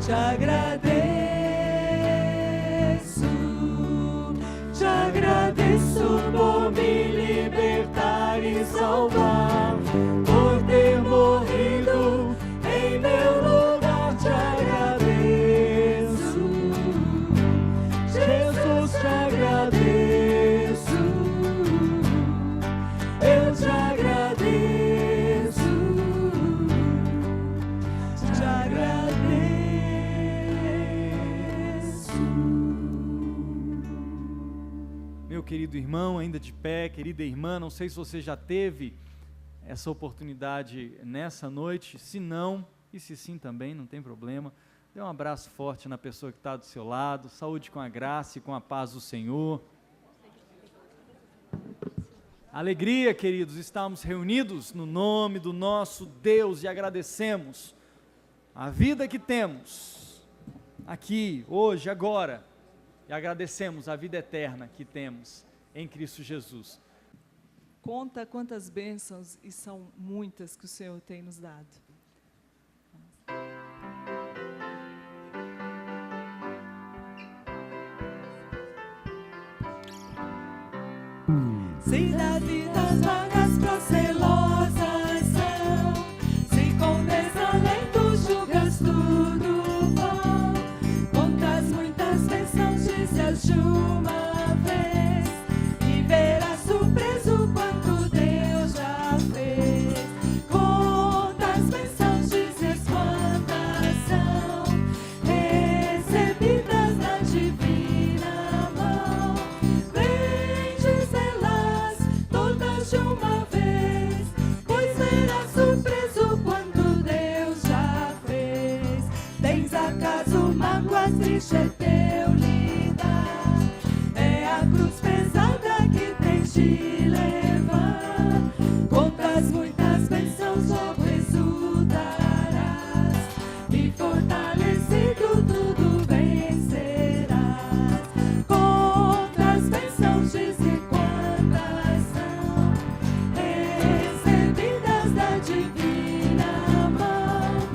te agradeço por me libertar e salvar, por ter morrido em meu lugar, te agradeço, Jesus, te agradeço, eu te agradeço, te agradeço. Meu querido irmão, ainda de pé, querida irmã, não sei se você já teve essa oportunidade nessa noite, se não, e se sim também, não tem problema, dê um abraço forte na pessoa que está do seu lado, saúde com a graça e com a paz do Senhor. Alegria, queridos, estamos reunidos no nome do nosso Deus e agradecemos a vida que temos aqui, hoje, agora, e agradecemos a vida eterna que temos em Cristo Jesus. Conta quantas bênçãos, e são muitas, que o Senhor tem nos dado. Se da vida as vagas procelosas são, se com desalento julgas tudo vão, contas muitas bênçãos dizes de uma vez, e verás surpreso quanto Deus já fez. Contas bênçãos dizes quantas são, recebidas da divina mão, bendize elas todas de uma vez, pois verás surpreso quanto Deus já fez. Tens acaso mágoas, triste é teu lidar, é a cruz pesada que tens de levar, contas muitas bênçãos logo exultarás, e fortalecido tudo vencerás. Contas bênçãos dize quantas são, recebidas da divina mão,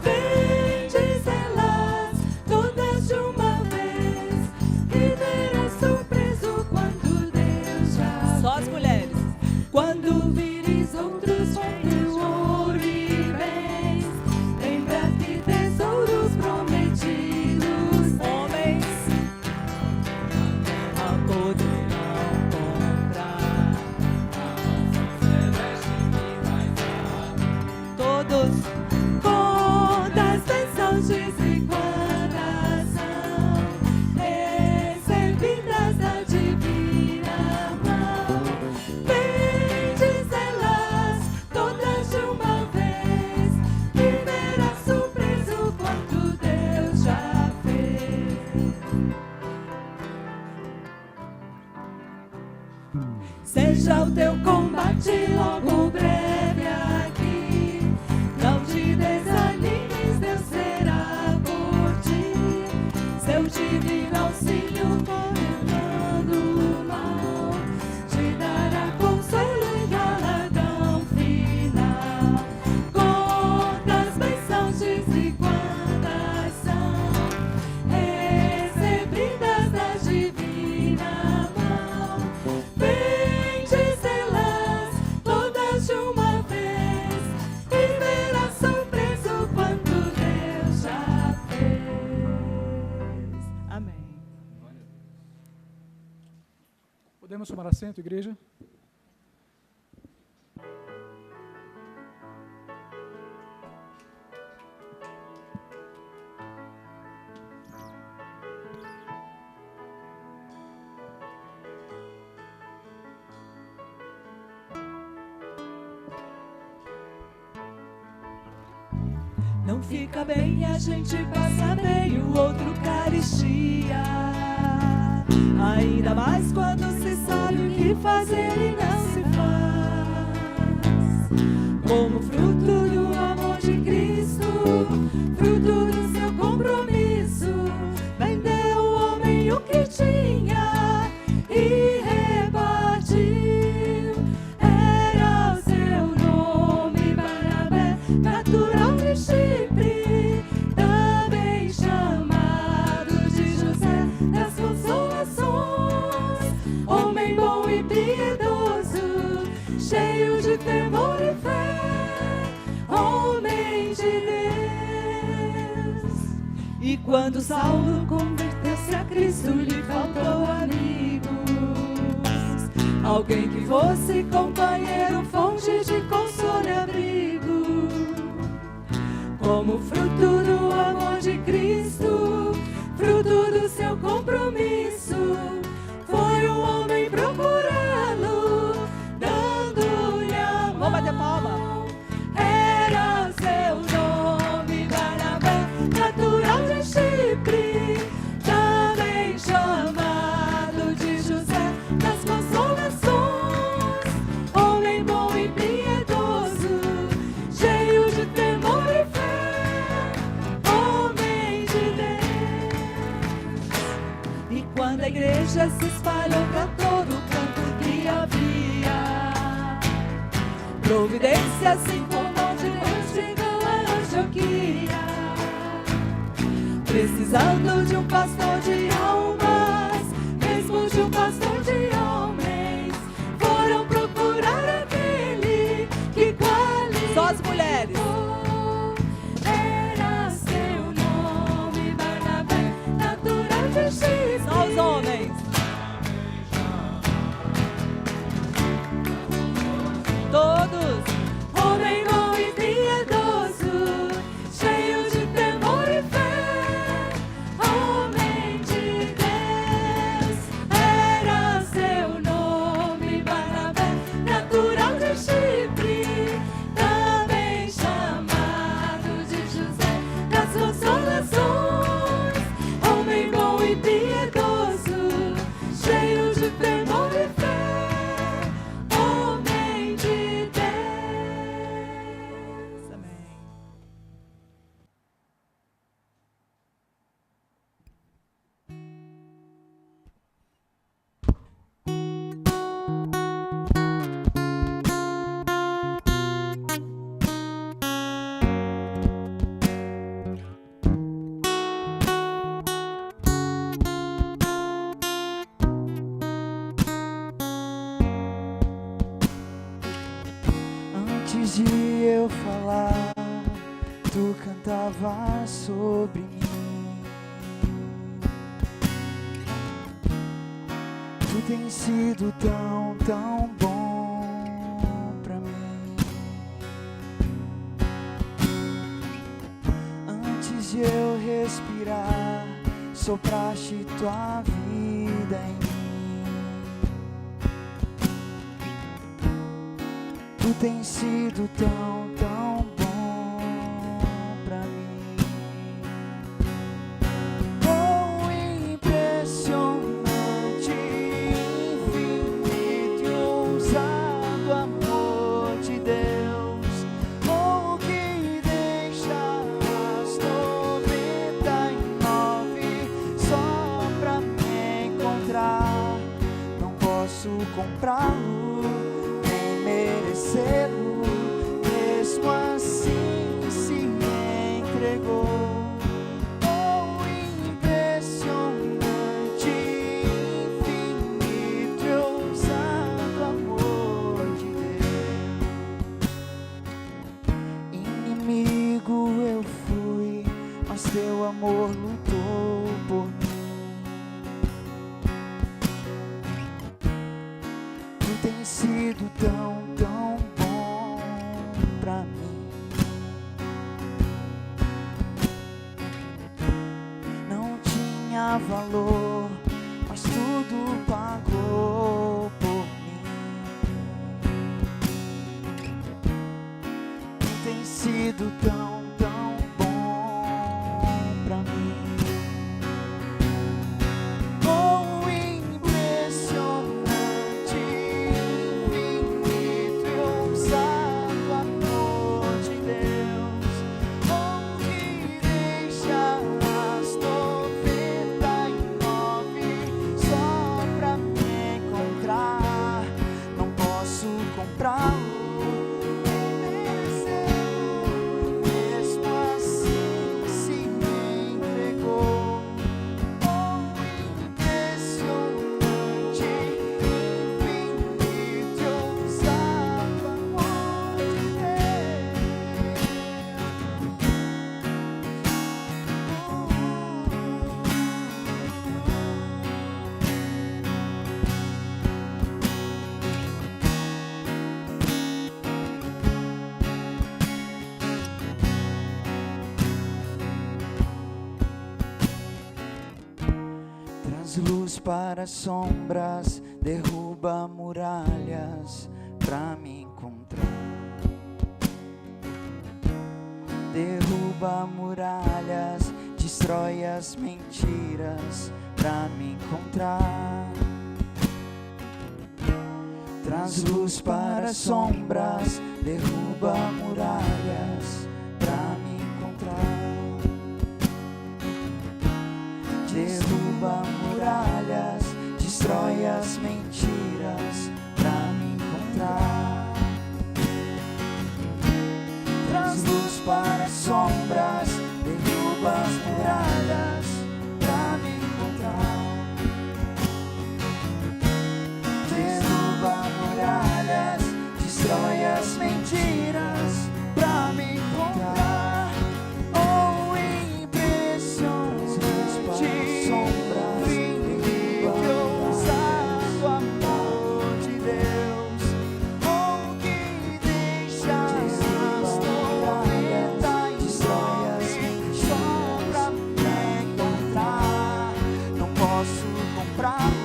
bendize elas todas de uma vez, e verás surpreso quando Deus já. Só as mulheres. Quando vires outros com teu ouro e bens, lembra que tesouros prometidos homens a poderão comprar. Todos contas bênçãos dize quantas são, recebidas da divina mão, bendize elas todas de uma vez, e verás surpreso quanto Deus já fez. Seja o teu combate logo breve aqui, não te desanimes, Deus será por ti, seu divino auxílio coordenando o mal, te dará consolo e galardão final. Contas bênçãos dize quantas são, recebidas da divina mão, bendize elas todas de uma vez, e verás surpreso quando Deus já fez. Amém. Podemos tomar assento, igreja? Não fica bem, a gente passa bem, o outro caristia, ainda mais quando se sabe o que fazer e não se faz. Como fruto do amor de Cristo, fruto do seu compromisso, vendeu o homem o que tinha e repartiu. Era o seu nome, Barnabé, natural de Chipre, também chamado E quando Saulo converteu-se a Cristo, lhe faltou amigos, alguém que fosse companheiro, fonte de consolo e abrigo. Como fruto do amor de Cristo, fruto do seu compromisso, foi um homem procurá-lo, dando-lhe a mão. Vamos bater palma. Era seu nome Barnabé, natural de Chipre, também chamado de José das Consolações, homem bom e piedoso, cheio de temor e fé, homem de Deus. E quando a igreja se espalhou para todo o campo que havia providência, assim como de Deus chegou a Antioquia, precisando de um pastor de almas, mesmo de um pastor de homens, foram procurar aquele que qualificou. Só as mulheres. Era seu nome Barnabé, natural de Chipre. Só os homens. Todos. Homem bom e piedoso, cheio de temor e fé, homem de Deus. Era seu nome Barnabé, natural de Chipre, também chamado de José das Consolações, homem bom e piedoso, cheio de temor e fé, homem de Deus. Amém. Antes de eu falar, tu cantava sobre mim. Tu tens sido tão, tão bom pra mim. Antes de eu respirar, sopraste tua vida em mim. Tu tens sido tão, tão bom pra mim. Oh, impressionante, infinito e ousado amor de Deus. Oh, que deixa as 99 só pra me encontrar. Não posso comprá-lo, merecê-lo, mesmo assim se entregou. Oh, impressionante, infinito e ousado amor de Deus. Inimigo eu fui, mas teu amor lutou por mim. Tu tens sido tão, tão bom pra mim. Não tinha valor, mas tudo pagou por mim. Tu tens sido tão, tão bom pra mim. Oh, impressionante, infinito e ousado amor de Deus. Oh, que deixa as 99 só pra me encontrar. Não posso comprá-lo, merecê-lo, Traz luz para sombras, derruba muralhas pra me encontrar. Derruba muralhas, destrói as mentiras pra me encontrar. Traz luz para sombras, derruba muralhas pra me encontrar. Derruba muralhas, destrói as mentiras pra me encontrar. Traz luz para sombras, derruba as muralhas pra me encontrar. Derruba muralhas, destrói as mentiras pra me encontrar. Oh, impressionante, incrível, ousado amor de Deus. Oh, que deixa as tormentas só pra me encontrar. Não posso comprá-lo.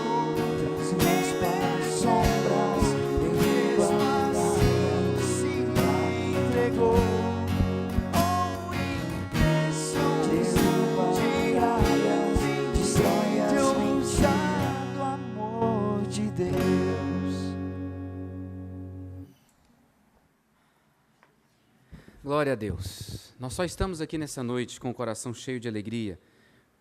Glória a Deus. Nós só estamos aqui nessa noite com o coração cheio de alegria,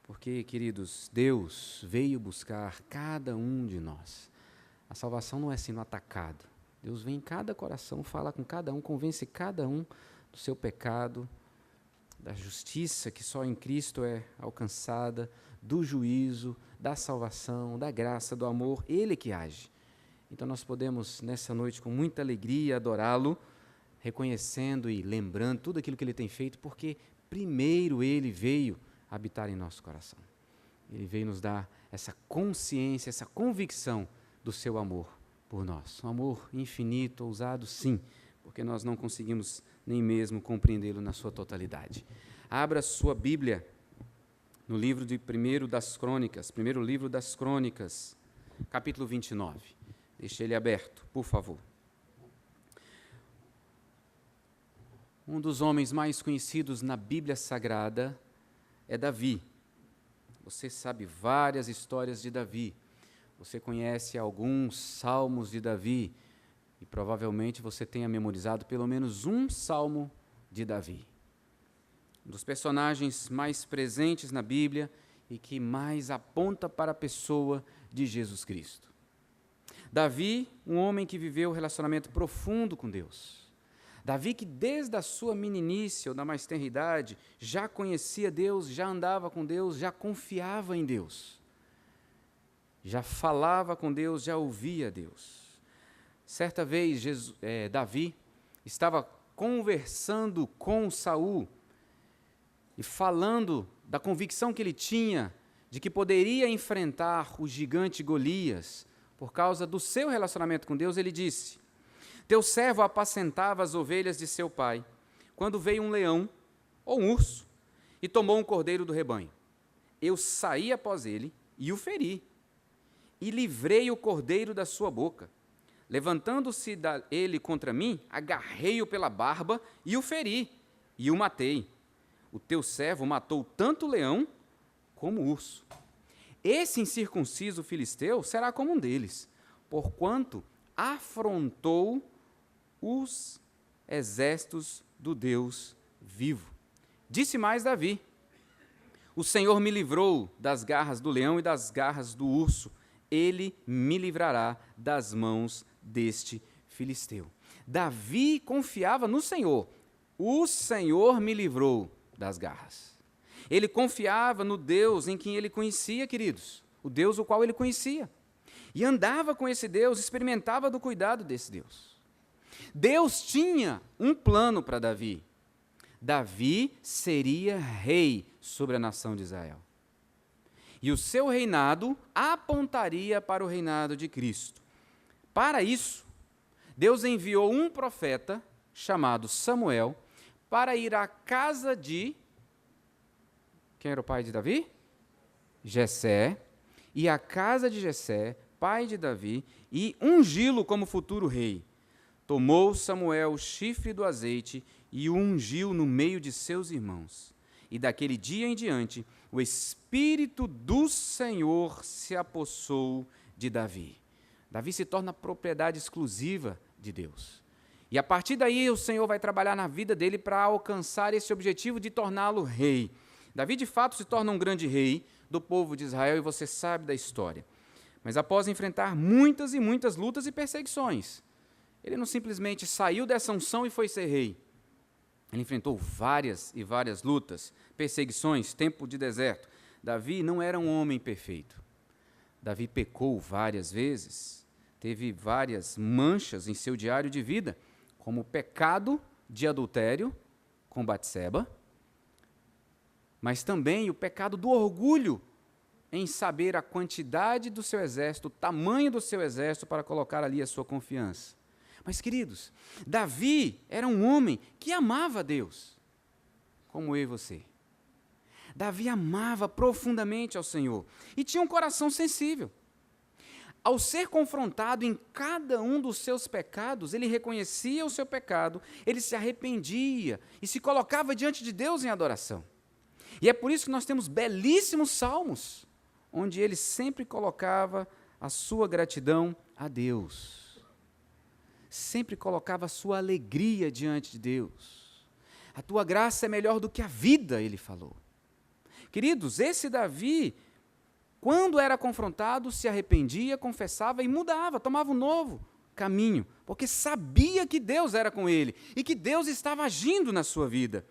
porque, queridos, Deus veio buscar cada um de nós. A salvação não é sendo atacado. Deus vem em cada coração, fala com cada um, convence cada um do seu pecado, da justiça que só em Cristo é alcançada, do juízo, da salvação, da graça, do amor, Ele que age. Então nós podemos, nessa noite, com muita alegria, adorá-lo, reconhecendo e lembrando tudo aquilo que Ele tem feito, porque primeiro Ele veio habitar em nosso coração. Ele veio nos dar essa consciência, essa convicção do seu amor por nós. Um amor infinito, ousado, sim, porque nós não conseguimos nem mesmo compreendê-lo na sua totalidade. Abra sua Bíblia no livro de primeiro livro das Crônicas, capítulo 29. Deixe ele aberto, por favor. Um dos homens mais conhecidos na Bíblia Sagrada é Davi. Você sabe várias histórias de Davi. Você conhece alguns salmos de Davi. E provavelmente você tenha memorizado pelo menos um salmo de Davi. Um dos personagens mais presentes na Bíblia e que mais aponta para a pessoa de Jesus Cristo. Davi, um homem que viveu um relacionamento profundo com Deus. Davi que desde a sua meninice ou da mais tenra idade já conhecia Deus, já andava com Deus, já confiava em Deus. Já falava com Deus, já ouvia Deus. Certa vez Davi estava conversando com Saul e falando da convicção que ele tinha de que poderia enfrentar o gigante Golias por causa do seu relacionamento com Deus. Ele disse: teu servo apacentava as ovelhas de seu pai, quando veio um leão ou um urso e tomou um cordeiro do rebanho. Eu saí após ele e o feri, e livrei o cordeiro da sua boca. Levantando-se ele contra mim, agarrei-o pela barba e o feri, e o matei. O teu servo matou tanto o leão como o urso. Esse incircunciso filisteu será como um deles, porquanto afrontou os exércitos do Deus vivo. Disse mais Davi: o Senhor me livrou das garras do leão e das garras do urso. Ele me livrará das mãos deste filisteu. Davi confiava no Senhor. O Senhor me livrou das garras. Ele confiava no Deus em quem ele conhecia, queridos. O Deus o qual ele conhecia. E andava com esse Deus, experimentava do cuidado desse Deus. Deus tinha um plano para Davi. Davi seria rei sobre a nação de Israel. E o seu reinado apontaria para o reinado de Cristo. Para isso, Deus enviou um profeta chamado Samuel para ir à casa de... Quem era o pai de Davi? Jessé. e a casa de Jessé, pai de Davi, e ungí-lo como futuro rei. Tomou Samuel o chifre do azeite e o ungiu no meio de seus irmãos. E daquele dia em diante, o Espírito do Senhor se apossou de Davi. Davi se torna propriedade exclusiva de Deus. E a partir daí o Senhor vai trabalhar na vida dele para alcançar esse objetivo de torná-lo rei. Davi de fato se torna um grande rei do povo de Israel e você sabe da história. Mas após enfrentar muitas e muitas lutas e perseguições, ele não simplesmente saiu dessa unção e foi ser rei. Ele enfrentou várias e várias lutas, perseguições, tempo de deserto. Davi não era um homem perfeito. Davi pecou várias vezes, teve várias manchas em seu diário de vida, como o pecado de adultério com Batseba, mas também o pecado do orgulho em saber a quantidade do seu exército, o tamanho do seu exército para colocar ali a sua confiança. Mas, queridos, Davi era um homem que amava a Deus, como eu e você. Davi amava profundamente ao Senhor e tinha um coração sensível. Ao ser confrontado em cada um dos seus pecados, ele reconhecia o seu pecado, ele se arrependia e se colocava diante de Deus em adoração. E é por isso que nós temos belíssimos salmos, onde ele sempre colocava a sua gratidão a Deus. Sempre colocava a sua alegria diante de Deus. A tua graça é melhor do que a vida, ele falou. Queridos, esse Davi, quando era confrontado, se arrependia, confessava e mudava, tomava um novo caminho, porque sabia que Deus era com ele e que Deus estava agindo na sua vida.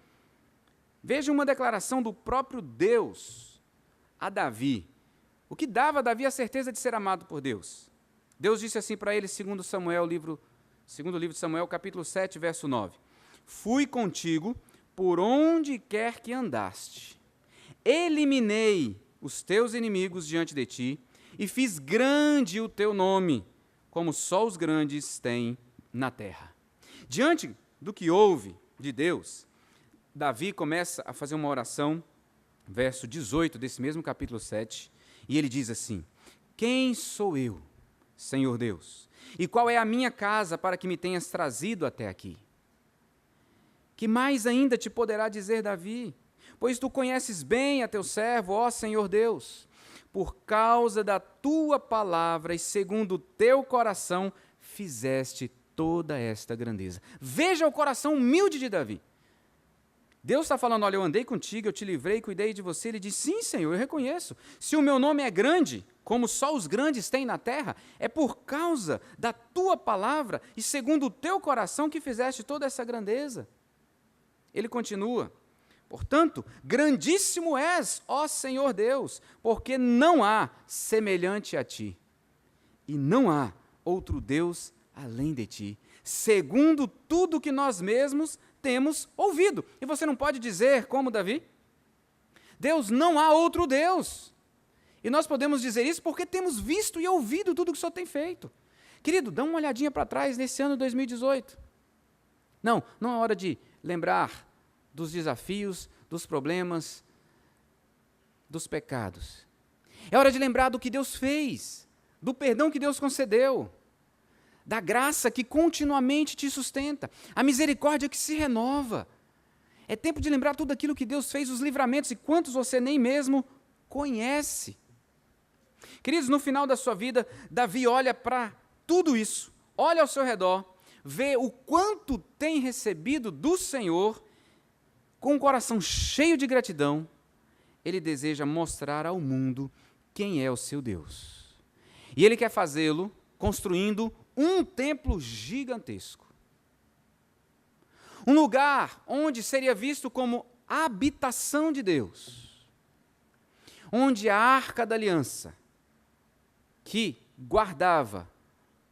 Veja uma declaração do próprio Deus a Davi, o que dava a Davi a certeza de ser amado por Deus. Deus disse assim para ele, segundo livro de Samuel, capítulo 7, verso 9. Fui contigo por onde quer que andaste. Eliminei os teus inimigos diante de ti e fiz grande o teu nome, como só os grandes têm na terra. Diante do que houve de Deus, Davi começa a fazer uma oração, verso 18 desse mesmo capítulo 7, e ele diz assim: quem sou eu, Senhor Deus? E qual é a minha casa para que me tenhas trazido até aqui? Que mais ainda te poderá dizer Davi? Pois tu conheces bem a teu servo, ó Senhor Deus. Por causa da tua palavra e segundo o teu coração, fizeste toda esta grandeza. Veja o coração humilde de Davi. Deus está falando, olha, eu andei contigo, eu te livrei, cuidei de você. Ele diz, sim, Senhor, eu reconheço. Se o meu nome é grande, como só os grandes têm na terra, é por causa da tua palavra e segundo o teu coração que fizeste toda essa grandeza. Ele continua, portanto, grandíssimo és, ó Senhor Deus, porque não há semelhante a ti, e não há outro Deus além de ti, segundo tudo que nós mesmos temos ouvido. E você não pode dizer, como Davi, Deus, não há outro Deus. E nós podemos dizer isso porque temos visto e ouvido tudo que o Senhor tem feito. Querido, dá uma olhadinha para trás nesse ano de 2018. Não é hora de lembrar dos desafios, dos problemas, dos pecados. É hora de lembrar do que Deus fez, do perdão que Deus concedeu, da graça que continuamente te sustenta, a misericórdia que se renova. É tempo de lembrar tudo aquilo que Deus fez, os livramentos, e quantos você nem mesmo conhece. Queridos, no final da sua vida, Davi olha para tudo isso, olha ao seu redor, vê o quanto tem recebido do Senhor, com um coração cheio de gratidão, ele deseja mostrar ao mundo quem é o seu Deus. E ele quer fazê-lo construindo um templo gigantesco. Um lugar onde seria visto como a habitação de Deus. Onde a Arca da Aliança, que guardava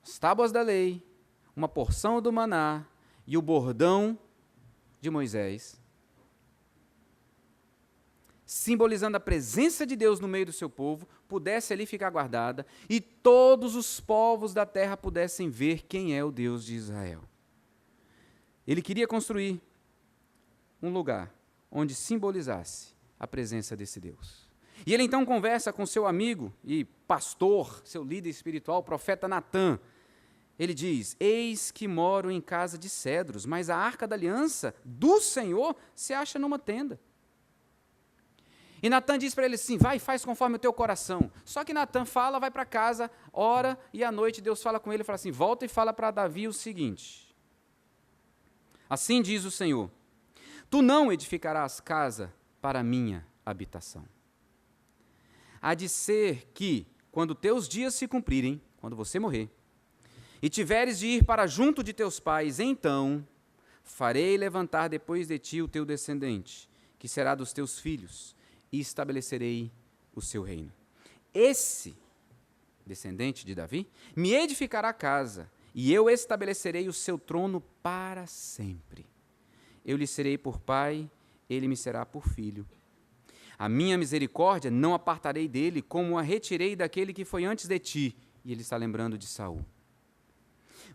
as tábuas da lei, uma porção do maná e o bordão de Moisés, simbolizando a presença de Deus no meio do seu povo, pudesse ali ficar guardada e todos os povos da terra pudessem ver quem é o Deus de Israel. Ele queria construir um lugar onde simbolizasse a presença desse Deus. E ele então conversa com seu amigo e pastor, seu líder espiritual, o profeta Natã. Ele diz: eis que moro em casa de cedros, mas a arca da aliança do Senhor se acha numa tenda. E Natã diz para ele assim: vai, faz conforme o teu coração. Só que Natã fala, vai para casa, ora, e à noite Deus fala com ele e fala assim: volta e fala para Davi o seguinte: assim diz o Senhor, tu não edificarás casa para a minha habitação. Há de ser que, quando teus dias se cumprirem, quando você morrer, e tiveres de ir para junto de teus pais, então farei levantar depois de ti o teu descendente, que será dos teus filhos, e estabelecerei o seu reino. Esse descendente de Davi me edificará casa, e eu estabelecerei o seu trono para sempre. Eu lhe serei por pai, ele me será por filho. A minha misericórdia não apartarei dele, como a retirei daquele que foi antes de ti. E ele está lembrando de Saul.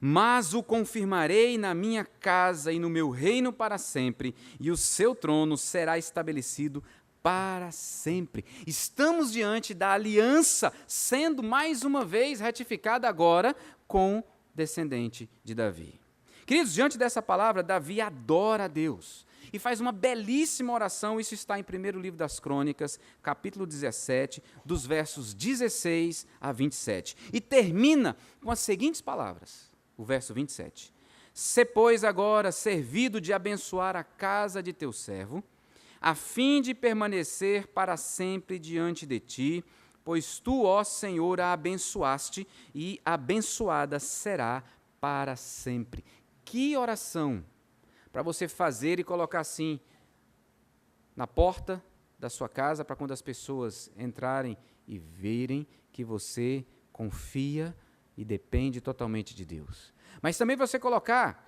Mas o confirmarei na minha casa e no meu reino para sempre, e o seu trono será estabelecido para sempre. Estamos diante da aliança, sendo mais uma vez ratificada agora com o descendente de Davi. Queridos, diante dessa palavra, Davi adora a Deus e faz uma belíssima oração. Isso está em 1º livro das Crônicas, capítulo 17, dos versos 16 a 27. E termina com as seguintes palavras, o verso 27. Se, pois, agora servido de abençoar a casa de teu servo, a fim de permanecer para sempre diante de ti, pois tu, ó Senhor, a abençoaste, e abençoada será para sempre. Que oração para você fazer e colocar assim na porta da sua casa, para quando as pessoas entrarem e verem que você confia e depende totalmente de Deus. Mas também você colocar,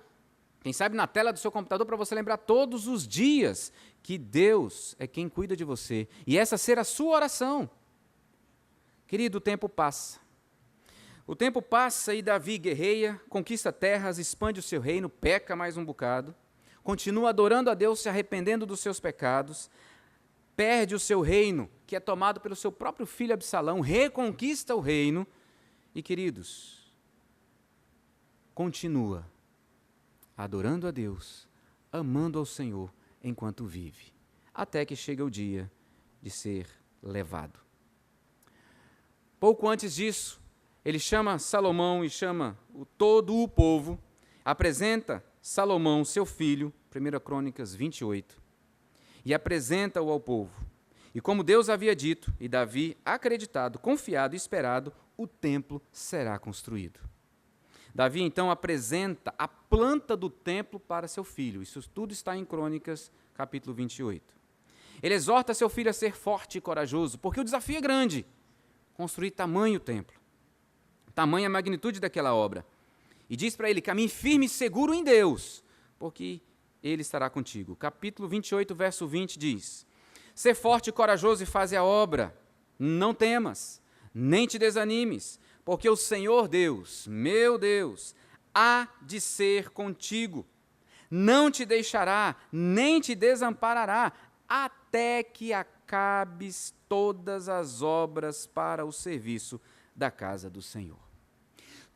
quem sabe na tela do seu computador, para você lembrar todos os dias que Deus é quem cuida de você. E essa ser a sua oração. Querido, o tempo passa. O tempo passa e Davi guerreia, conquista terras, expande o seu reino, peca mais um bocado, continua adorando a Deus, se arrependendo dos seus pecados, perde o seu reino, que é tomado pelo seu próprio filho Absalão, reconquista o reino e, queridos, continua adorando a Deus, amando ao Senhor enquanto vive, até que chega o dia de ser levado. Pouco antes disso, ele chama Salomão e chama todo o povo, apresenta Salomão, seu filho, 1 Crônicas 28, e apresenta-o ao povo. E como Deus havia dito, e Davi acreditado, confiado e esperado, o templo será construído. Davi, então, apresenta a planta do templo para seu filho. Isso tudo está em Crônicas, capítulo 28. Ele exorta seu filho a ser forte e corajoso, porque o desafio é grande, construir tamanho templo, tamanha magnitude daquela obra. E diz para ele: caminhe firme e seguro em Deus, porque Ele estará contigo. Capítulo 28, verso 20 diz: Sê forte e corajoso e faze a obra, não temas, nem te desanimes, porque o Senhor Deus, meu Deus, há de ser contigo. Não te deixará, nem te desamparará, até que acabes todas as obras para o serviço da casa do Senhor.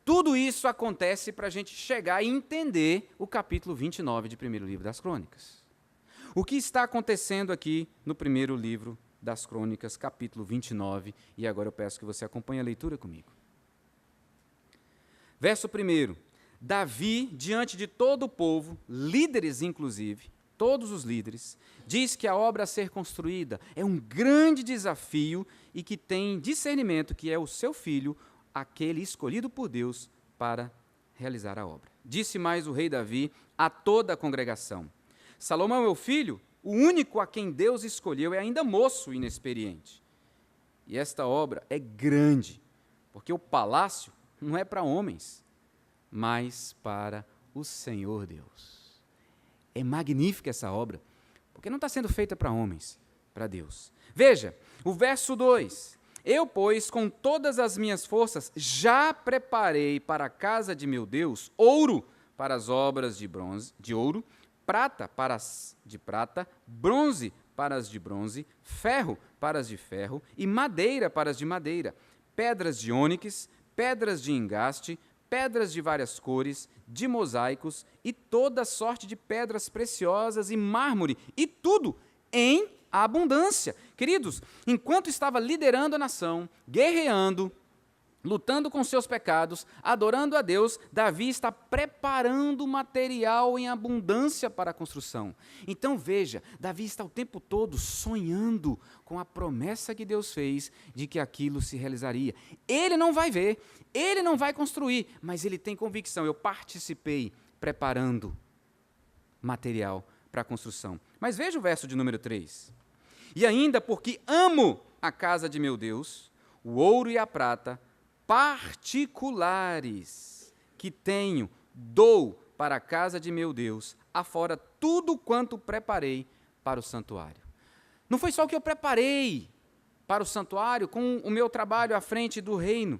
Tudo isso acontece para a gente chegar e entender o capítulo 29 de 1º livro das Crônicas. O que está acontecendo aqui no 1º livro das Crônicas, capítulo 29, e agora eu peço que você acompanhe a leitura comigo. Verso 1, Davi, diante de todo o povo, líderes inclusive, todos os líderes, diz que a obra a ser construída é um grande desafio e que tem discernimento, que é o seu filho, aquele escolhido por Deus para realizar a obra. Disse mais o rei Davi a toda a congregação: Salomão, meu filho, o único a quem Deus escolheu, é ainda moço e inexperiente. E esta obra é grande, porque o palácio não é para homens, mas para o Senhor Deus. É magnífica essa obra, porque não está sendo feita para homens, para Deus. Veja, o verso 2. Eu, pois, com todas as minhas forças, já preparei para a casa de meu Deus ouro para as obras de ouro, prata para as de prata, bronze para as de bronze, ferro para as de ferro, e madeira para as de madeira, pedras de ônix, pedras de engaste, pedras de várias cores, de mosaicos, e toda sorte de pedras preciosas e mármore, e tudo em abundância. Queridos, enquanto estava liderando a nação, guerreando, lutando com seus pecados, adorando a Deus, Davi está preparando material em abundância para a construção. Então veja, Davi está o tempo todo sonhando com a promessa que Deus fez de que aquilo se realizaria. Ele não vai ver, ele não vai construir, mas ele tem convicção. Eu participei preparando material para a construção. Mas veja o verso de número 3. E ainda porque amo a casa de meu Deus, o ouro e a prata, particulares que tenho, dou para a casa de meu Deus, afora tudo quanto preparei para o santuário. Não foi só o que eu preparei para o santuário com o meu trabalho à frente do reino,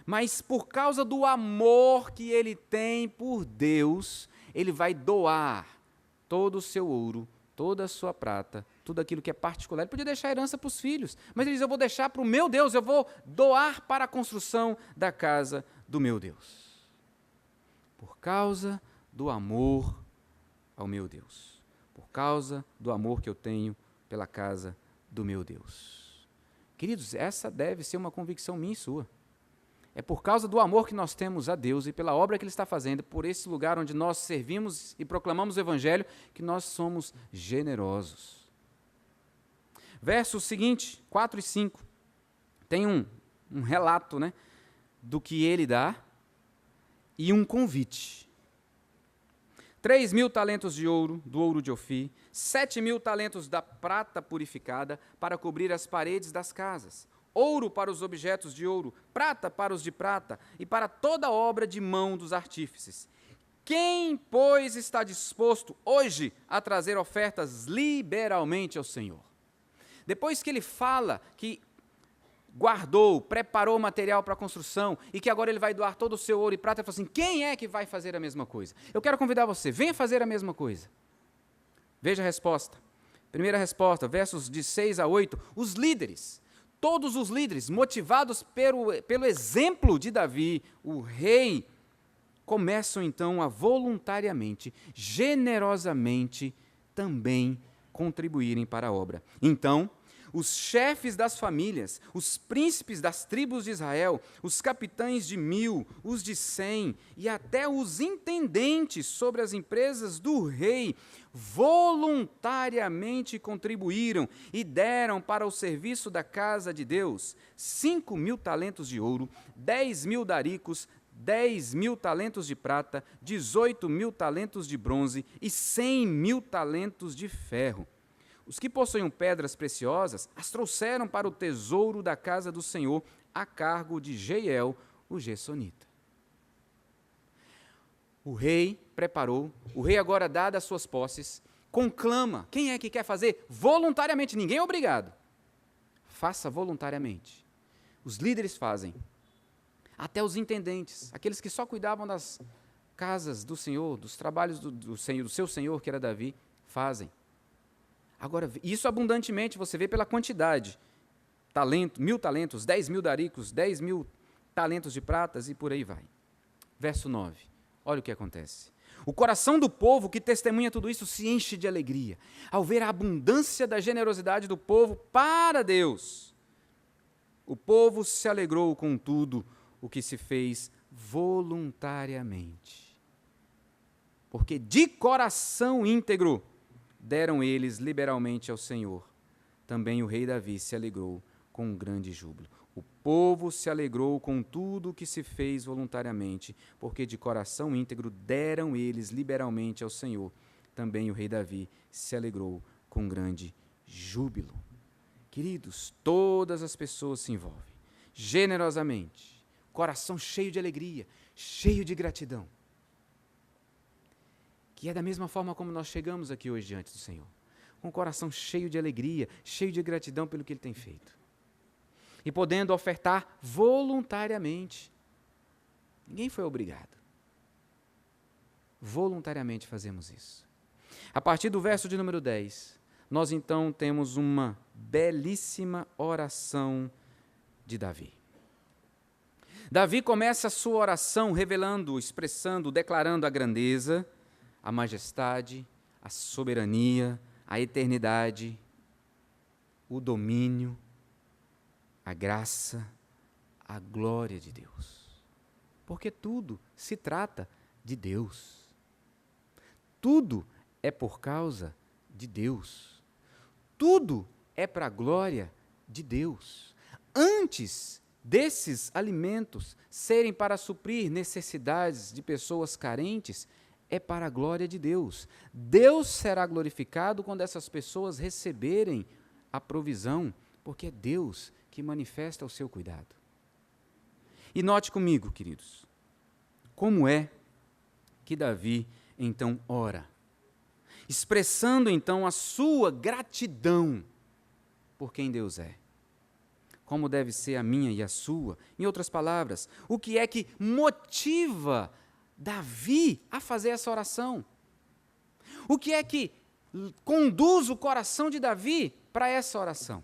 mas por causa do amor que ele tem por Deus, ele vai doar todo o seu ouro, toda a sua prata, tudo aquilo que é particular. Ele podia deixar a herança para os filhos, mas ele diz, eu vou deixar para o meu Deus, eu vou doar para a construção da casa do meu Deus. Por causa do amor ao meu Deus. Por causa do amor que eu tenho pela casa do meu Deus. Queridos, essa deve ser uma convicção minha e sua. É por causa do amor que nós temos a Deus e pela obra que Ele está fazendo, por esse lugar onde nós servimos e proclamamos o Evangelho, que nós somos generosos. Verso seguinte, 4 e 5, tem um relato, né, do que ele dá e um convite. 3.000 talentos de ouro, do ouro de Ofir, 7.000 talentos da prata purificada para cobrir as paredes das casas, ouro para os objetos de ouro, prata para os de prata e para toda a obra de mão dos artífices. Quem, pois, está disposto hoje a trazer ofertas liberalmente ao Senhor? Depois que ele fala que guardou, preparou o material para a construção e que agora ele vai doar todo o seu ouro e prata, ele fala assim, quem é que vai fazer a mesma coisa? Eu quero convidar você, venha fazer a mesma coisa. Veja a resposta. Primeira resposta, versos de 6 a 8, os líderes. Todos os líderes, motivados pelo exemplo de Davi, o rei, começam então a voluntariamente, generosamente, também contribuírem para a obra. Então, os chefes das famílias, os príncipes das tribos de Israel, os capitães de 1000, os de 100 e até os intendentes sobre as empresas do rei, voluntariamente contribuíram e deram para o serviço da casa de Deus 5.000 talentos de ouro, 10.000 daricos, 10.000 talentos de prata, 18.000 talentos de bronze e 100.000 talentos de ferro. Os que possuíam pedras preciosas as trouxeram para o tesouro da casa do Senhor, a cargo de Jeiel, o Gessonita. O rei preparou, o rei agora dado as suas posses, conclama, quem é que quer fazer? Voluntariamente, ninguém é obrigado. Faça voluntariamente. Os líderes fazem. Até os intendentes, aqueles que só cuidavam das casas do Senhor, dos trabalhos do seu Senhor, que era Davi, fazem. Agora, isso abundantemente você vê pela quantidade. 1.000 talentos, 10.000 daricos, 10.000 talentos de pratas e por aí vai. Verso 9, olha o que acontece. O coração do povo que testemunha tudo isso se enche de alegria, ao ver a abundância da generosidade do povo para Deus. O povo se alegrou com tudo o que se fez voluntariamente. Porque de coração íntegro deram eles liberalmente ao Senhor. Também o rei Davi se alegrou com um grande júbilo. O povo se alegrou com tudo o que se fez voluntariamente, porque de coração íntegro deram eles liberalmente ao Senhor. Também o rei Davi se alegrou com um grande júbilo. Queridos, todas as pessoas se envolvem, generosamente, coração cheio de alegria, cheio de gratidão. Que é da mesma forma como nós chegamos aqui hoje diante do Senhor, com o coração cheio de alegria, cheio de gratidão pelo que Ele tem feito. E podendo ofertar voluntariamente. Ninguém foi obrigado. Voluntariamente fazemos isso. A partir do verso de número 10, nós então temos uma belíssima oração de Davi. Davi começa a sua oração revelando, expressando, declarando a grandeza, a majestade, a soberania, a eternidade, o domínio, a graça, a glória de Deus. Porque tudo se trata de Deus. Tudo é por causa de Deus. Tudo é para a glória de Deus. Antes desses alimentos serem para suprir necessidades de pessoas carentes, é para a glória de Deus. Deus será glorificado quando essas pessoas receberem a provisão, porque é Deus que manifesta o seu cuidado. E note comigo, queridos, como é que Davi então ora, expressando então a sua gratidão por quem Deus é. Como deve ser a minha e a sua. Em outras palavras, o que é que motiva Davi a fazer essa oração? O que é que conduz o coração de Davi para essa oração?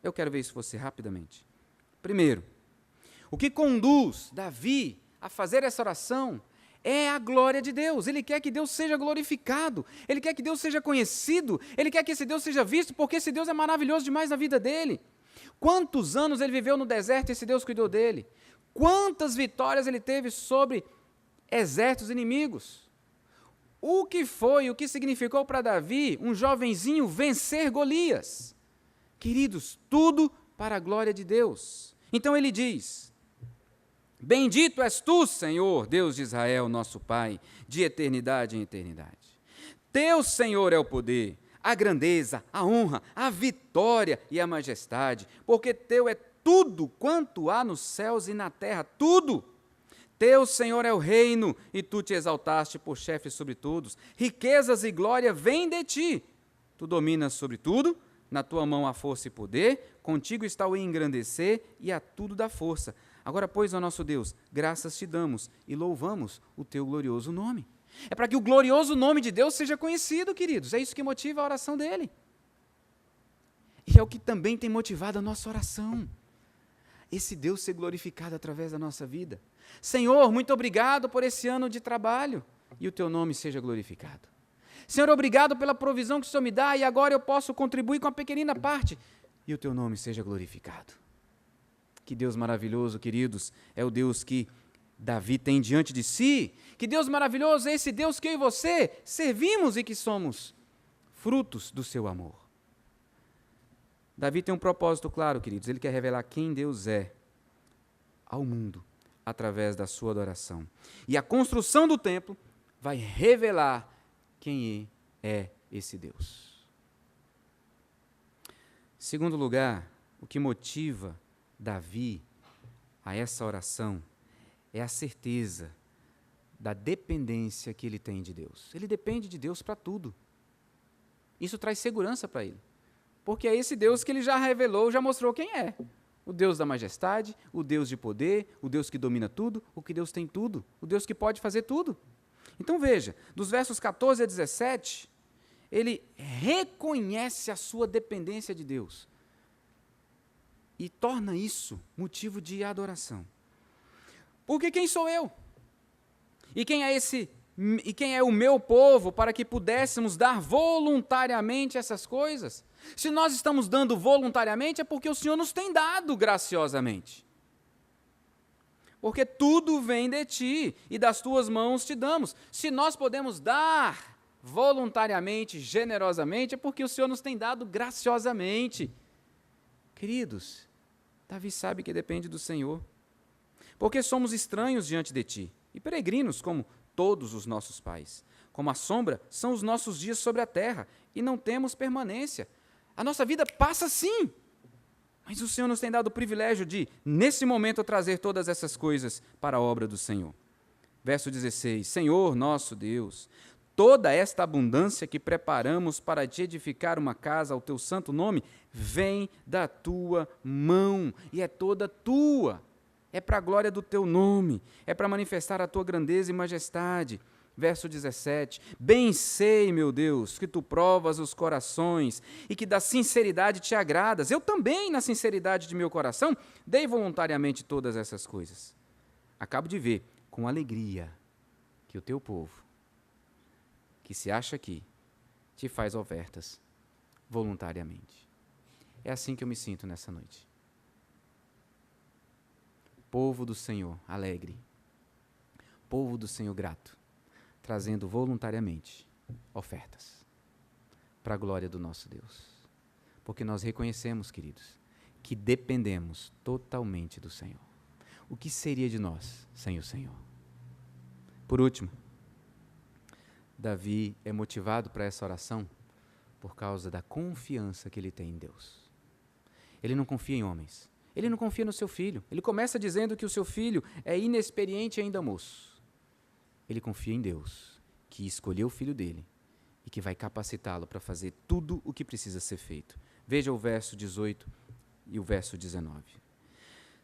Eu quero ver isso com você rapidamente. Primeiro, o que conduz Davi a fazer essa oração é a glória de Deus. Ele quer que Deus seja glorificado, ele quer que Deus seja conhecido, ele quer que esse Deus seja visto, porque esse Deus é maravilhoso demais na vida dele. Quantos anos ele viveu no deserto e esse Deus cuidou dele? Quantas vitórias ele teve sobre exércitos inimigos? O que significou para Davi, um jovenzinho, vencer Golias? Queridos, tudo para a glória de Deus. Então ele diz: bendito és tu, Senhor, Deus de Israel, nosso Pai, de eternidade em eternidade. Teu, Senhor, é o poder, a grandeza, a honra, a vitória e a majestade, porque teu é tudo quanto há nos céus e na terra, tudo. Teu, Senhor, é o reino, e tu te exaltaste por chefe sobre todos. Riquezas e glória vêm de ti. Tu dominas sobre tudo, na tua mão há força e poder, contigo está o engrandecer e a tudo dá força. Agora, pois, ó nosso Deus, graças te damos e louvamos o teu glorioso nome. É para que o glorioso nome de Deus seja conhecido, queridos. É isso que motiva a oração dele. E é o que também tem motivado a nossa oração. Esse Deus ser glorificado através da nossa vida. Senhor, muito obrigado por esse ano de trabalho e o teu nome seja glorificado. Senhor, obrigado pela provisão que o Senhor me dá e agora eu posso contribuir com a pequenina parte e o teu nome seja glorificado. Que Deus maravilhoso, queridos, é o Deus que Davi tem diante de si. Que Deus maravilhoso é esse Deus que eu e você servimos e que somos frutos do seu amor. Davi tem um propósito claro, queridos. Ele quer revelar quem Deus é ao mundo através da sua adoração. E a construção do templo vai revelar quem é esse Deus. Segundo lugar, o que motiva Davi a essa oração é a certeza da dependência que ele tem de Deus. Ele depende de Deus para tudo. Isso traz segurança para ele. Porque é esse Deus que ele já revelou, já mostrou quem é. O Deus da majestade, o Deus de poder, o Deus que domina tudo, o que Deus tem tudo, o Deus que pode fazer tudo. Então veja, dos versos 14 a 17, ele reconhece a sua dependência de Deus e torna isso motivo de adoração. Porque quem sou eu? E quem é o meu povo para que pudéssemos dar voluntariamente essas coisas? Se nós estamos dando voluntariamente é porque o Senhor nos tem dado graciosamente. Porque tudo vem de ti e das tuas mãos te damos. Se nós podemos dar voluntariamente, generosamente, é porque o Senhor nos tem dado graciosamente. Queridos, Davi sabe que depende do Senhor. Porque somos estranhos diante de ti e peregrinos como todos os nossos pais. Como a sombra são os nossos dias sobre a terra e não temos permanência. A nossa vida passa sim, mas o Senhor nos tem dado o privilégio de, nesse momento, trazer todas essas coisas para a obra do Senhor. Verso 16, Senhor nosso Deus, toda esta abundância que preparamos para te edificar uma casa ao teu santo nome, vem da tua mão e é toda tua. É para a glória do teu nome, é para manifestar a tua grandeza e majestade. Verso 17, bem sei, meu Deus, que tu provas os corações e que da sinceridade te agradas. Eu também, na sinceridade de meu coração, dei voluntariamente todas essas coisas. Acabo de ver, com alegria, que o teu povo, que se acha aqui, te faz ofertas voluntariamente. É assim que eu me sinto nessa noite. Povo do Senhor alegre, povo do Senhor grato, trazendo voluntariamente ofertas para a glória do nosso Deus. Porque nós reconhecemos, queridos, que dependemos totalmente do Senhor. O que seria de nós sem o Senhor? Por último, Davi é motivado para essa oração por causa da confiança que ele tem em Deus. Ele não confia em homens. Ele não confia no seu filho. Ele começa dizendo que o seu filho é inexperiente e ainda moço. Ele confia em Deus, que escolheu o filho dele e que vai capacitá-lo para fazer tudo o que precisa ser feito. Veja o verso 18 e o verso 19.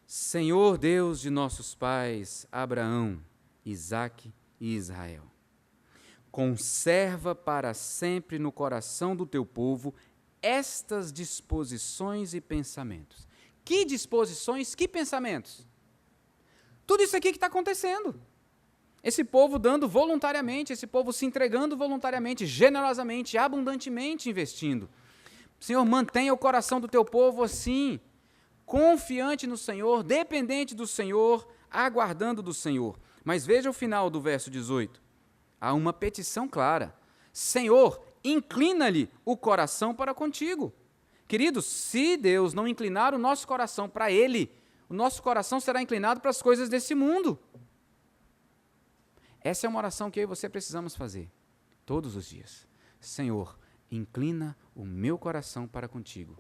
Senhor Deus de nossos pais, Abraão, Isaque e Israel, conserva para sempre no coração do teu povo estas disposições e pensamentos. Que disposições, que pensamentos? Tudo isso aqui que está acontecendo. Esse povo dando voluntariamente, esse povo se entregando voluntariamente, generosamente, abundantemente investindo. Senhor, mantenha o coração do teu povo assim, confiante no Senhor, dependente do Senhor, aguardando do Senhor. Mas veja o final do verso 18. Há uma petição clara. Senhor, inclina-lhe o coração para contigo. Queridos, se Deus não inclinar o nosso coração para Ele, o nosso coração será inclinado para as coisas desse mundo. Essa é uma oração que eu e você precisamos fazer todos os dias. Senhor, inclina o meu coração para contigo.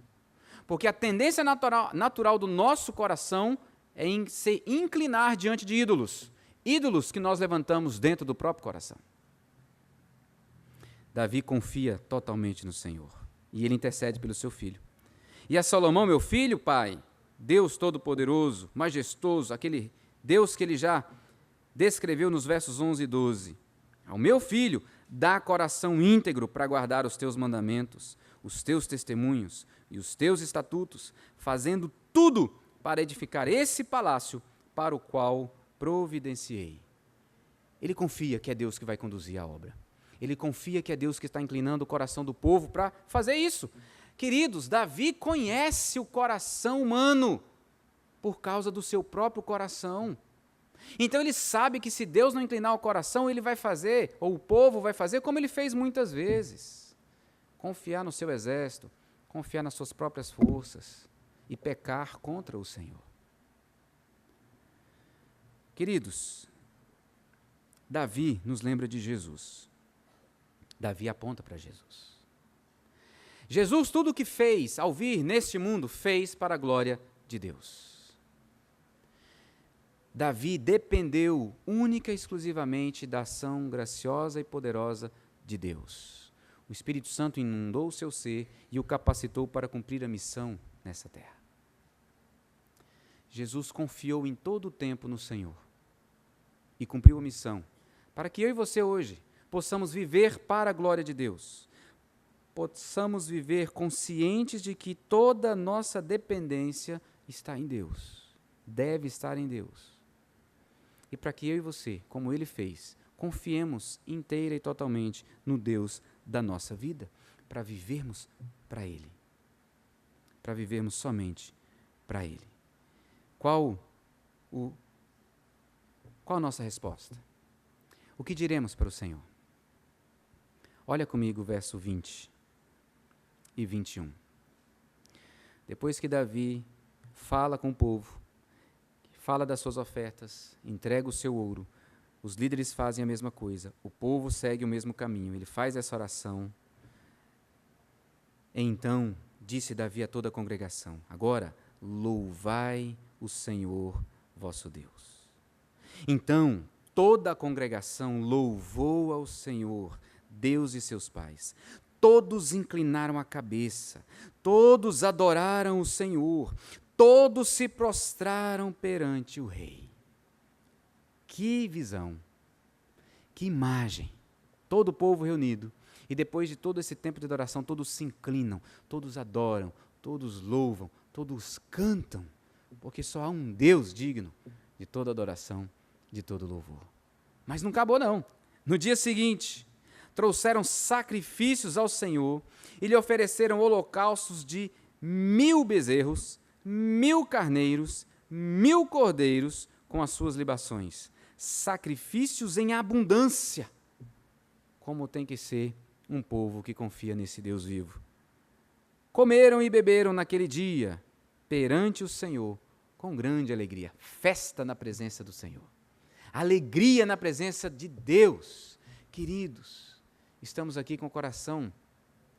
Porque a tendência natural do nosso coração é em se inclinar diante de ídolos. Ídolos que nós levantamos dentro do próprio coração. Davi confia totalmente no Senhor. E ele intercede pelo seu filho. E a Salomão, meu filho, pai, Deus Todo-Poderoso, majestoso, aquele Deus que ele já descreveu nos versos 11 e 12. Ao meu filho, dá coração íntegro para guardar os teus mandamentos, os teus testemunhos e os teus estatutos, fazendo tudo para edificar esse palácio para o qual providenciei. Ele confia que é Deus que vai conduzir a obra. Ele confia que é Deus que está inclinando o coração do povo para fazer isso. Queridos, Davi conhece o coração humano por causa do seu próprio coração. Então ele sabe que se Deus não inclinar o coração, ele vai fazer, ou o povo vai fazer, como ele fez muitas vezes. Confiar no seu exército, confiar nas suas próprias forças e pecar contra o Senhor. Queridos, Davi nos lembra de Jesus. Davi aponta para Jesus. Jesus, tudo o que fez ao vir neste mundo, fez para a glória de Deus. Davi dependeu única e exclusivamente da ação graciosa e poderosa de Deus. O Espírito Santo inundou o seu ser e o capacitou para cumprir a missão nessa terra. Jesus confiou em todo o tempo no Senhor e cumpriu a missão, para que eu e você hoje possamos viver para a glória de Deus, possamos viver conscientes de que toda a nossa dependência está em Deus, deve estar em Deus. E para que eu e você, como Ele fez, confiemos inteira e totalmente no Deus da nossa vida, para vivermos para Ele, para vivermos somente para Ele. Qual a nossa resposta? O que diremos para o Senhor? Olha comigo o verso 20 e 21. Depois que Davi fala com o povo, fala das suas ofertas, entrega o seu ouro, os líderes fazem a mesma coisa, o povo segue o mesmo caminho, ele faz essa oração. Então disse Davi a toda a congregação: agora louvai o Senhor vosso Deus. Então toda a congregação louvou ao Senhor, Deus de seus pais. Todos inclinaram a cabeça, todos adoraram o Senhor, todos se prostraram perante o rei. Que visão, Que imagem! Todo o povo reunido. E depois de todo esse tempo de adoração, todos se inclinam, todos adoram, todos louvam, todos cantam, porque só há um Deus digno de toda adoração, de todo louvor. Mas não acabou não. No dia seguinte, trouxeram sacrifícios ao Senhor e lhe ofereceram holocaustos de 1000 bezerros, 1000 carneiros, 1000 cordeiros com as suas libações. Sacrifícios em abundância, como tem que ser um povo que confia nesse Deus vivo. Comeram e beberam naquele dia perante o Senhor com grande alegria. Festa na presença do Senhor. Alegria na presença de Deus. Queridos, estamos aqui com o coração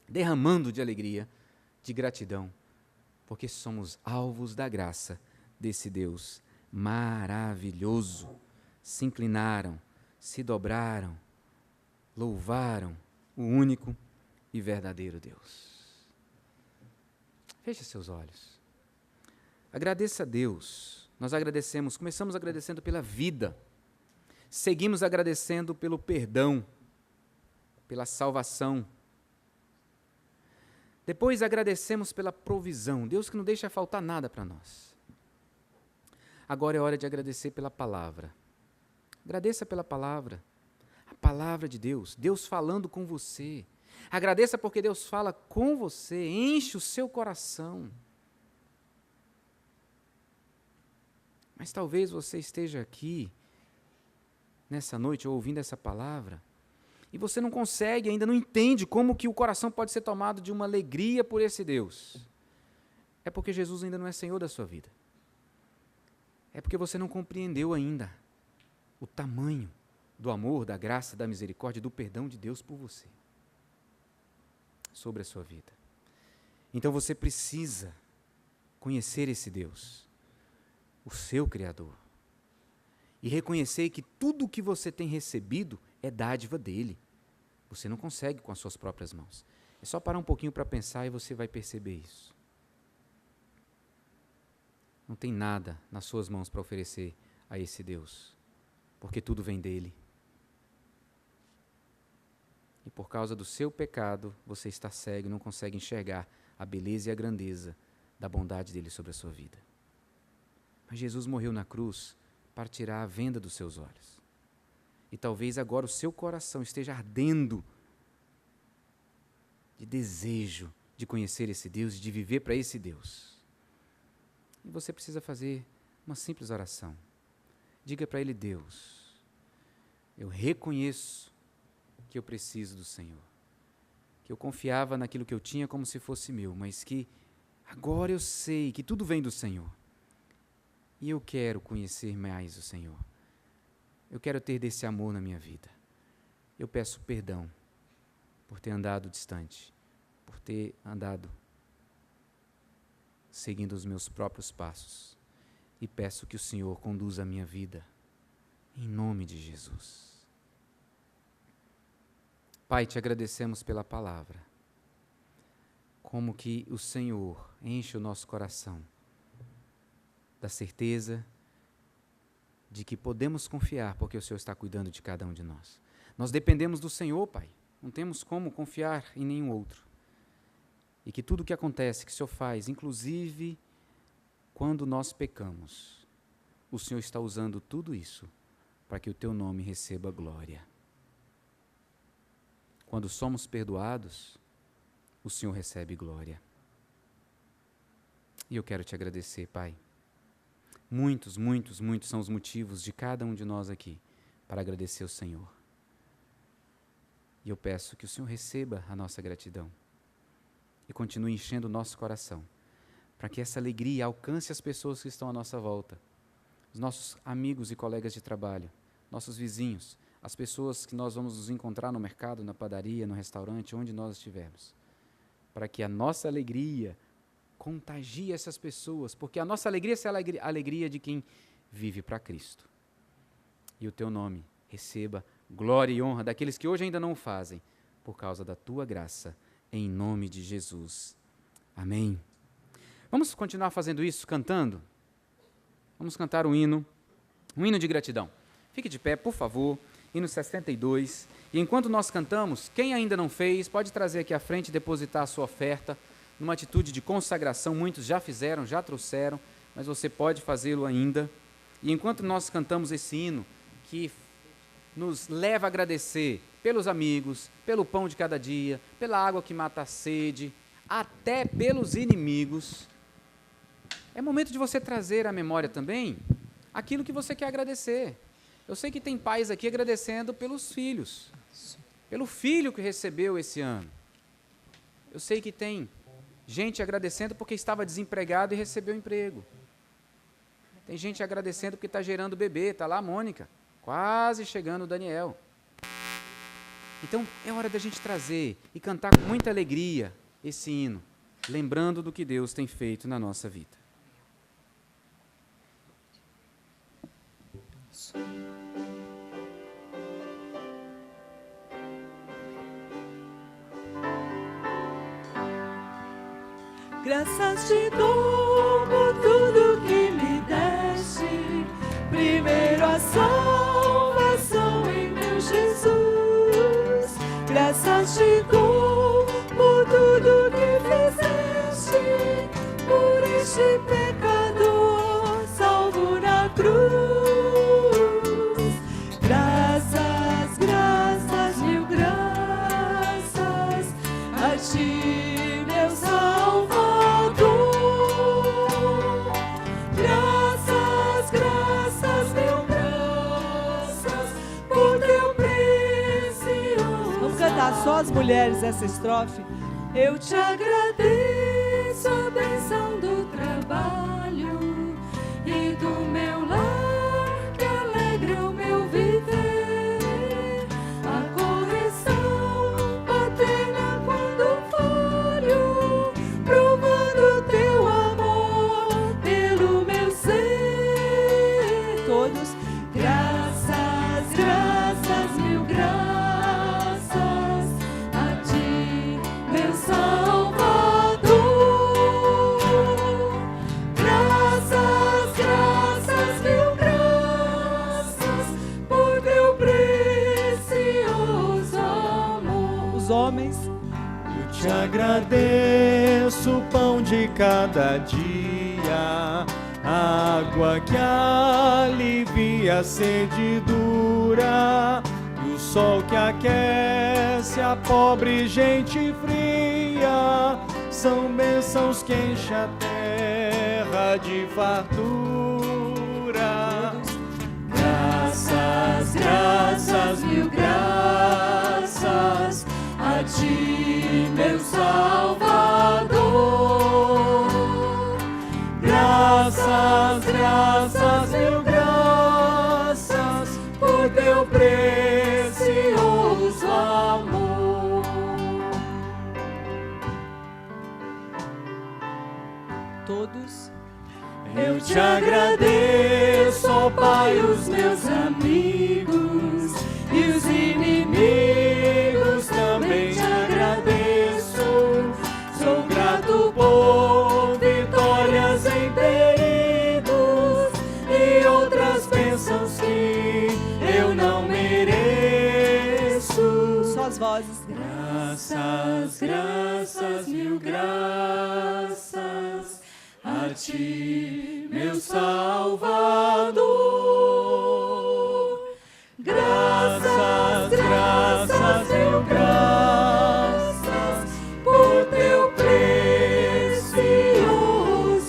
derramando de alegria, de gratidão, porque somos alvos da graça desse Deus maravilhoso. Se inclinaram, se dobraram, louvaram o único e verdadeiro Deus. Feche seus olhos. Agradeça a Deus. Nós agradecemos, começamos agradecendo pela vida. Seguimos agradecendo pelo perdão, pela salvação. Depois agradecemos pela provisão. Deus que não deixa faltar nada para nós. Agora é hora de agradecer pela palavra. Agradeça pela palavra. A palavra de Deus, Deus falando com você. Agradeça porque Deus fala com você, enche o seu coração. Mas talvez você esteja aqui, nessa noite, ouvindo essa palavra, e você não consegue, ainda não entende como que o coração pode ser tomado de uma alegria por esse Deus. É porque Jesus ainda não é Senhor da sua vida. É porque você não compreendeu ainda o tamanho do amor, da graça, da misericórdia, do perdão de Deus por você, sobre a sua vida. Então você precisa conhecer esse Deus, o seu Criador, e reconhecer que tudo o que você tem recebido é dádiva dele. Você não consegue com as suas próprias mãos. É só parar um pouquinho para pensar e você vai perceber isso. Não tem nada nas suas mãos para oferecer a esse Deus, porque tudo vem dele. E por causa do seu pecado, você está cego e não consegue enxergar a beleza e a grandeza da bondade dele sobre a sua vida. Mas Jesus morreu na cruz para tirar a venda dos seus olhos. E talvez agora o seu coração esteja ardendo de desejo de conhecer esse Deus e de viver para esse Deus. E você precisa fazer uma simples oração. Diga para ele: Deus, eu reconheço que eu preciso do Senhor, que eu confiava naquilo que eu tinha como se fosse meu, mas que agora eu sei que tudo vem do Senhor. E eu quero conhecer mais o Senhor. Eu quero ter desse amor na minha vida. Eu peço perdão por ter andado distante, por ter andado seguindo os meus próprios passos. E peço que o Senhor conduza a minha vida, em nome de Jesus. Pai, te agradecemos pela palavra. Como que o Senhor enche o nosso coração da certeza de que podemos confiar, porque o Senhor está cuidando de cada um de nós. Nós dependemos do Senhor, Pai. Não temos como confiar em nenhum outro. E que tudo o que acontece, que o Senhor faz, inclusive quando nós pecamos, o Senhor está usando tudo isso para que o teu nome receba glória. Quando somos perdoados, o Senhor recebe glória. E eu quero te agradecer, Pai. Muitos, muitos, muitos são os motivos de cada um de nós aqui para agradecer ao Senhor. E eu peço que o Senhor receba a nossa gratidão e continue enchendo o nosso coração, para que essa alegria alcance as pessoas que estão à nossa volta, os nossos amigos e colegas de trabalho, nossos vizinhos, as pessoas que nós vamos nos encontrar no mercado, na padaria, no restaurante, onde nós estivermos, para que a nossa alegria contagie essas pessoas, porque a nossa alegria é a alegria de quem vive para Cristo. E o teu nome receba glória e honra daqueles que hoje ainda não o fazem, por causa da tua graça, em nome de Jesus. Amém. Vamos continuar fazendo isso, cantando? Vamos cantar um hino de gratidão. Fique de pé, por favor, hino 62. E enquanto nós cantamos, quem ainda não fez, pode trazer aqui à frente e depositar a sua oferta, numa atitude de consagração. Muitos já fizeram, já trouxeram, mas você pode fazê-lo ainda. E enquanto nós cantamos esse hino, que nos leva a agradecer pelos amigos, pelo pão de cada dia, pela água que mata a sede, até pelos inimigos, é momento de você trazer à memória também aquilo que você quer agradecer. Eu sei que tem pais aqui agradecendo pelos filhos, pelo filho que recebeu esse ano. Eu sei que tem gente agradecendo porque estava desempregado e recebeu emprego. Tem gente agradecendo porque está gerando bebê, está lá a Mônica, quase chegando o Daniel. Então, é hora da gente trazer e cantar com muita alegria esse hino, lembrando do que Deus tem feito na nossa vida. Graças te dou por tudo que me deste. Primeiro a salvação em meu Jesus. Graças te dou por tudo que fizeste. Por este pecador salvo na cruz. Graças, graças, mil graças a ti, meu Salvador. Graças, graças, mil graças por teu precioso. Vamos cantar só as mulheres essa estrofe. Eu te agradeço a bênção do trabalho e do meu lar que alegra o meu viver. A correção paterna quando falho, provando teu amor pelo meu ser. Todos, graças, graças, mil graças a ti, meu Salvador. Graças, graças, mil graças por teu precioso amor. Os homens, Eu te agradeço o pão de cada dia, a água que alivia a sede dura, e o sol que aquece a pobre gente fria, são bênçãos que enchem a terra de fartura. Graças, graças, mil graças a ti, meu Salvador. Graças, graças, mil graças por teu precioso amor. todos, eu te agradeço, ó Pai, os meus amigos e os inimigos também te agradeço. Sou grato por vitórias em perigos e outras bênçãos que eu não mereço. Só as vozes. Graças, graças, mil graças a ti, meu Salvador. Graças, graças, mil graças por teu precioso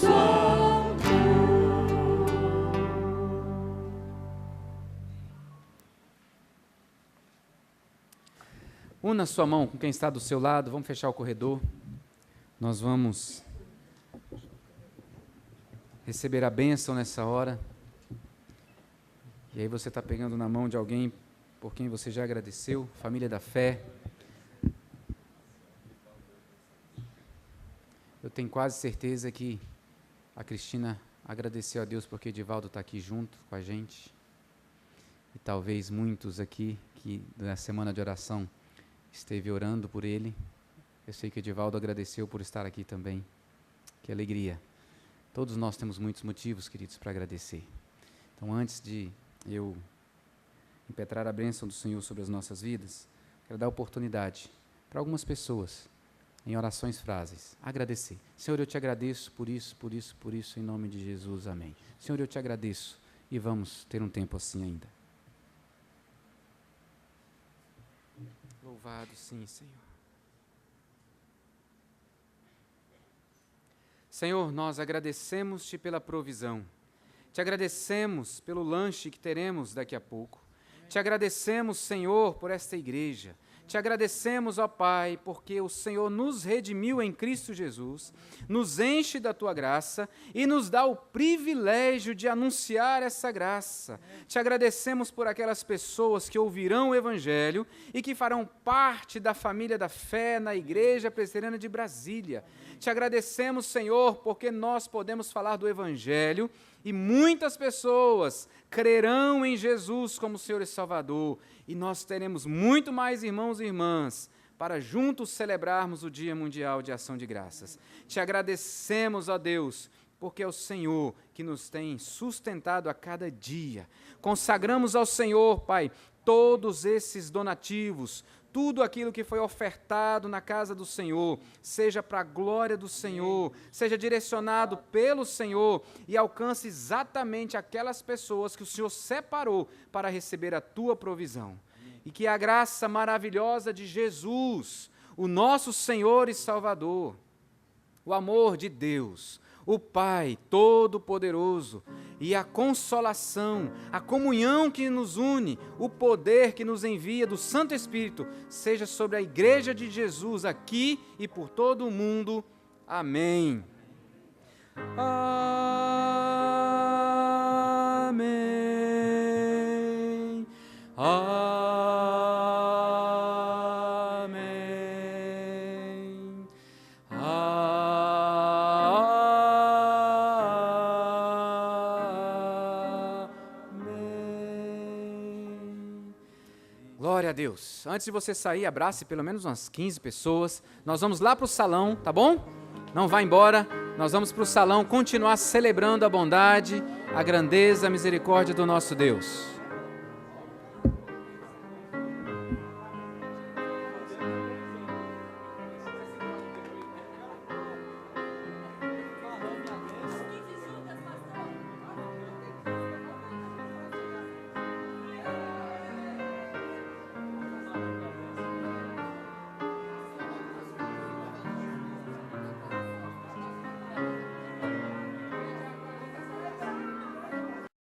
amor. Una sua mão com quem está do seu lado, vamos fechar o corredor. Nós vamos receber a bênção nessa hora. E aí você está pegando na mão de alguém por quem você já agradeceu, família da fé. Eu tenho quase certeza que a Cristina agradeceu a Deus porque Edivaldo está aqui junto com a gente. E talvez muitos aqui que na semana de oração esteve orando por ele. Eu sei que Edivaldo agradeceu por estar aqui também. Que alegria. Todos nós temos muitos motivos, queridos, para agradecer. Então, antes de eu impetrar a bênção do Senhor sobre as nossas vidas, quero dar oportunidade para algumas pessoas, em orações frágeis, agradecer. Senhor, eu te agradeço por isso, por isso, por isso, em nome de Jesus, amém. Senhor, eu te agradeço, e vamos ter um tempo assim ainda. Louvado sim, Senhor. Senhor, nós agradecemos-te pela provisão. Te agradecemos pelo lanche que teremos daqui a pouco. Te agradecemos, Senhor, por esta igreja. Te agradecemos, ó Pai, porque o Senhor nos redimiu em Cristo Jesus, nos enche da Tua graça e nos dá o privilégio de anunciar essa graça. Te agradecemos por aquelas pessoas que ouvirão o Evangelho e que farão parte da família da fé na Igreja Presbiteriana de Brasília. Te agradecemos, Senhor, porque nós podemos falar do Evangelho e muitas pessoas crerão em Jesus como Senhor e Salvador. E nós teremos muito mais irmãos e irmãs para juntos celebrarmos o Dia Mundial de Ação de Graças. Te agradecemos, ó Deus, porque é o Senhor que nos tem sustentado a cada dia. Consagramos ao Senhor, Pai, todos esses donativos, tudo aquilo que foi ofertado na casa do Senhor, seja para a glória do Senhor, seja direcionado pelo Senhor e alcance exatamente aquelas pessoas que o Senhor separou para receber a tua provisão. E que a graça maravilhosa de Jesus, o nosso Senhor e Salvador, o amor de Deus, o Pai Todo-Poderoso e a consolação, a comunhão que nos une, o poder que nos envia do Santo Espírito, seja sobre a Igreja de Jesus aqui e por todo o mundo. Amém. Amém. Amém. Glória a Deus. Antes de você sair, abrace pelo menos umas 15 pessoas. Nós vamos lá para o salão, tá bom? Não vá embora. Nós vamos para o salão continuar celebrando a bondade, a grandeza, a misericórdia do nosso Deus.